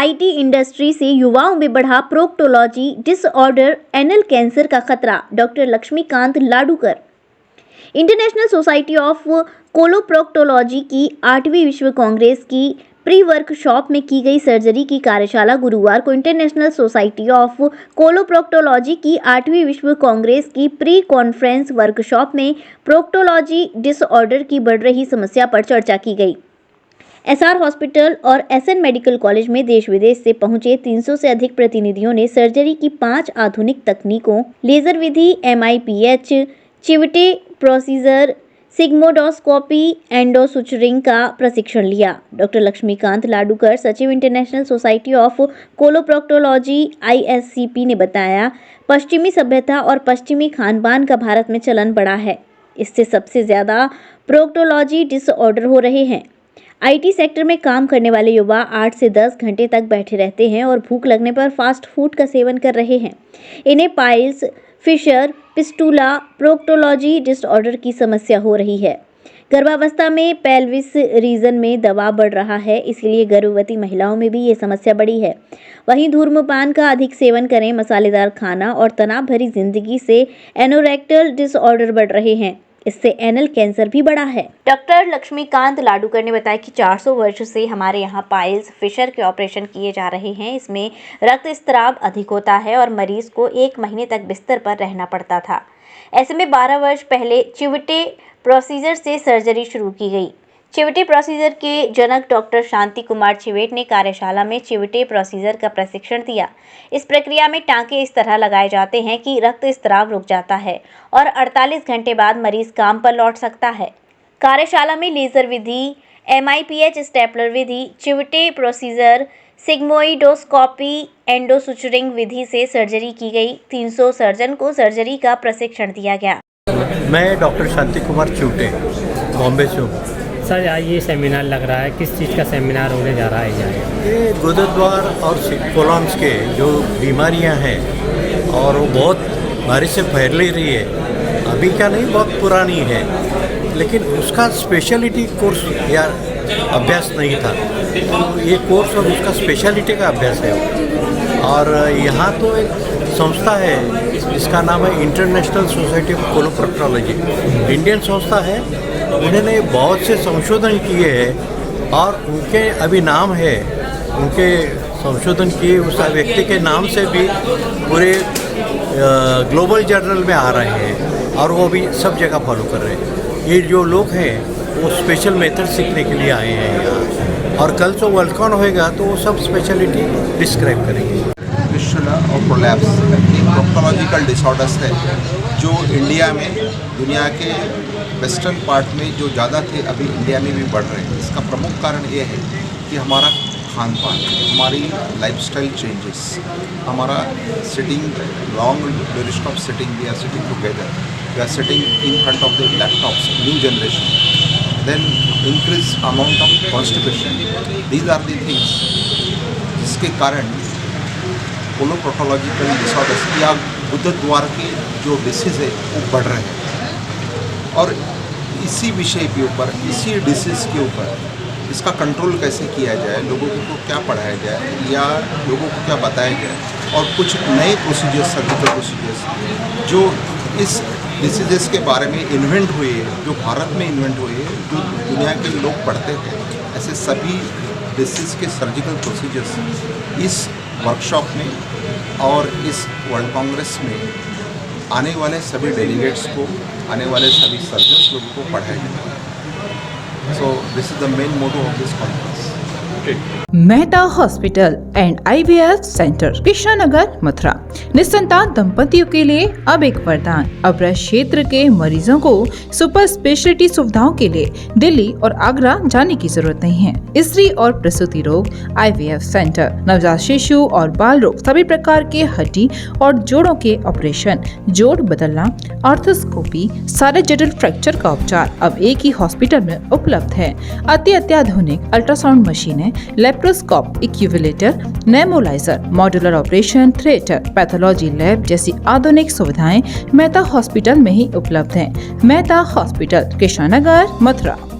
IT industry से युवाओं में बढ़ा प्रोक्टोलॉजी डिसऑर्डर एनल कैंसर का खतरा। Doctor Laxmikant Ladukar. International society of coloproctology की 8वीं विश्व कांग्रेस की प्री वर्कशॉप में की गई सर्जरी की कार्यशाला गुरुवार को इंटरनेशनल सोसाइटी ऑफ कोलोप्रोक्टोलॉजी की 8वीं विश्व कांग्रेस की प्री कॉन्फ्रेंस वर्कशॉप में प्रोक्टोलॉजी डिसऑर्डर की बढ़ रही समस्या पर चर्चा की गई। एसआर हॉस्पिटल और एसएन मेडिकल कॉलेज में देश विदेश से पहुंचे 300 से अधिक प्रतिनिधियों ने सर्जरी की 5 आधुनिक तकनीकों लेजर विधि, MIPH, चिवटे प्रोसीजर, सिग्मोडोस्कोपी, एंडोसुचरिंग का प्रशिक्षण लिया। डॉक्टर लक्ष्मीकांत लाडूकर, सचिव international society of coloproctology ISCP ने बताया, पश्चिमी सभ्यता और पश्चिमी खानपान का भारत में चलन बढ़ा है। इससे सबसे ज्यादा प्रोक्टोलॉजी डिसऑर्डर हो रहे हैं। IT सेक्टर में काम करने वाले युवा 8 से 10 घंटे तक बैठे रहते हैं और भूख लगने पर फास्ट फूड का सेवन कर रहे हैं। इन्हें piles, fissure, fistula, proctology disorder की समस्या हो रही है। गर्भावस्था में पेल्विस रीजन में दबाव बढ़ रहा है, इसलिए गर्भवती महिलाओं में भी ये समस्या बढ़ी है। वहीं धूम्रपान का अधिक सेवन करें, मसालेदार खाना और तनाव भरी जिंदगी से एनोरेक्टल डिसऑर्डर बढ़ रहे हैं। इससे एनल कैंसर भी बढ़ा है। डॉक्टर लक्ष्मीकांत लाडूकर ने बताया कि 400 वर्ष से हमारे यहाँ पाइल्स, फिशर के ऑपरेशन किए जा रहे हैं। इसमें रक्तस्राव अधिक होता है और मरीज को 1 महीने तक बिस्तर पर रहना पड़ता था। ऐसे में 12 वर्ष पहले चिवटे प्रोसीजर से सर्जरी शुरू की गई। चिवटे प्रोसीजर के जनक डॉक्टर शांति कुमार चिवेट ने कार्यशाला में चिवटे प्रोसीजर का प्रशिक्षण दिया। इस प्रक्रिया में टांके इस तरह लगाए जाते हैं कि रक्तस्राव रुक जाता है और 48 घंटे बाद मरीज काम पर लौट सकता है। कार्यशाला में लेजर विधि, MIPH स्टेपलर विधि, चिवटे प्रोसीजर, सिग्मोइडोस्कोपी, एंडोसुचरिंग विधि से सर्जरी की गई। 300 सर्जन को सर्जरी का प्रशिक्षण दिया गया। मैं डॉक्टर शांति कुमार चिवटे, बॉम्बे से हूँ। सर, ये सेमिनार लग रहा है, किस चीज़ का सेमिनार होने जा रहा है? ये गुरुद्वार और कोलॉन्स के जो बीमारियां हैं और वो बहुत भारी से फैल रही है, अभी क्या नहीं, बहुत पुरानी है, लेकिन उसका स्पेशलिटी कोर्स या अभ्यास नहीं था। तो ये कोर्स और उसका स्पेशलिटी का अभ्यास है। और यहाँ तो एक संस्था है जिसका नाम है international society of coloproctology, Indian संस्था है। उन्होंने बहुत से संशोधन किए हैं और उनके अभी नाम है, उनके संशोधन किए उस व्यक्ति के नाम से भी पूरे ग्लोबल जर्नल में आ रहे हैं और वो भी सब जगह फॉलो कर रहे हैं। ये जो लोग हैं वो स्पेशल मेथड सीखने के लिए आए हैं यहाँ, और कल जो वर्ल्डकॉन होएगा तो वो सब स्पेशलिटी डिस्क्राइब करेंगे। और प्रोलैप्स एक प्रोक्टोलॉजिकल डिसऑर्डर्स है जो इंडिया में, दुनिया के वेस्टर्न पार्ट में जो ज़्यादा थे, अभी इंडिया में भी बढ़ रहे हैं। इसका प्रमुख कारण ये है कि हमारा खान पान, हमारी लाइफस्टाइल चेंजेस, हमारा sitting, long duration of sitting, we are sitting together, we are sitting in front of the laptops, new generation, then increase amount of constipation, these are the things जिसके कारण कोलोप्रोक्टोलॉजिकल डिसऑर्डर्स या गुरुद्वार के जो disease है वो बढ़ रहे हैं। और इसी विषय के ऊपर, इसी डिसीज़ के ऊपर इसका कंट्रोल कैसे किया जाए, लोगों को क्या पढ़ाया जाए या लोगों को क्या बताया जाए, और कुछ नए प्रोसीजर्स, सर्जिकल प्रोसीजर्स जो इस डिसीजेस के बारे में इन्वेंट हुए, जो भारत में इन्वेंट हुए, जो दुनिया के लोग पढ़ते थे, ऐसे सभी डिसीज़ के सर्जिकल प्रोसीजर्स इस वर्कशॉप में और इस वर्ल्ड कांग्रेस में आने वाले सभी डेलीगेट्स को, आने वाले सभी सर्जन्स लोगों को पढ़ाया जाएगा। So this is the main motto of this conference. Mehta hospital and IVF centre, Krishnanagar, Mathura. निसंतान दंपतियों के लिए अब एक वरदान। अब क्षेत्र के मरीजों को सुपर स्पेशलिटी सुविधाओं के लिए दिल्ली और आगरा जाने की जरूरत नहीं है। स्त्री और प्रसूति रोग IVF सेंटर, नवजात शिशु और बाल रोग, सभी प्रकार के हड्डी और जोड़ों के ऑपरेशन, जोड़ बदलना, आर्थोस्कोपी, सारे जटिल फ्रैक्चर का उपचार अब एक ही हॉस्पिटल में उपलब्ध है। अत्याधुनिक अल्ट्रासाउंड मशीनें, लेप्रोस्कोप, इक्यूविलेटर, nebulizer, modular operation theatre, pathology lab जैसी आधुनिक सुविधाएं मेहता हॉस्पिटल में ही उपलब्ध हैं। मेहता हॉस्पिटल, कृष्णानगर, मथुरा।